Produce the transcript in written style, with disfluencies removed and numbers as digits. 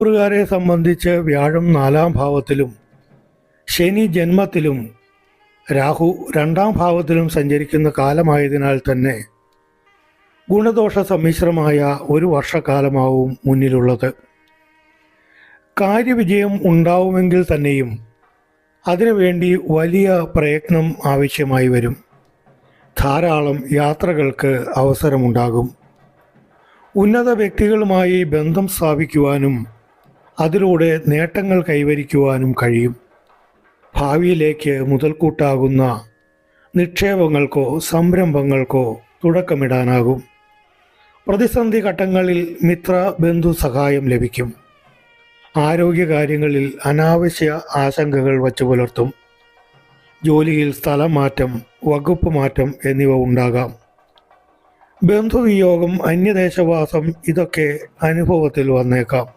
ുകാരെ സംബന്ധിച്ച് വ്യാഴം 4-ാം ഭാവത്തിലും ശനി ജന്മത്തിലും രാഹു 2-ാം ഭാവത്തിലും സഞ്ചരിക്കുന്ന കാലമായതിനാൽ തന്നെ ഗുണദോഷ സമ്മിശ്രമായ ഒരു വർഷക്കാലമാവും മുന്നിലുള്ളത്. കാര്യവിജയം ഉണ്ടാവുമെങ്കിൽ തന്നെയും അതിനുവേണ്ടി വലിയ പ്രയത്നം ആവശ്യമായി വരും. ധാരാളം യാത്രകൾക്ക് അവസരമുണ്ടാകും. ഉന്നത വ്യക്തികളുമായി ബന്ധം സ്ഥാപിക്കുവാനും അതിലൂടെ നേട്ടങ്ങൾ കൈവരിക്കുവാനും കഴിയും. ഭാവിയിലേക്ക് മുതൽക്കൂട്ടാകുന്ന നിക്ഷേപങ്ങൾക്കോ സംരംഭങ്ങൾക്കോ തുടക്കമിടാനാകും. പ്രതിസന്ധി ഘട്ടങ്ങളിൽ മിത്ര ബന്ധു സഹായം ലഭിക്കും. ആരോഗ്യകാര്യങ്ങളിൽ അനാവശ്യ ആശങ്കകൾ വച്ചു പുലർത്തും. ജോലിയിൽ സ്ഥലം മാറ്റം, വകുപ്പ് മാറ്റം എന്നിവ ഉണ്ടാകാം. ബന്ധുവിയോഗം, അന്യദേശവാസം ഇതൊക്കെ അനുഭവത്തിൽ വന്നേക്കാം.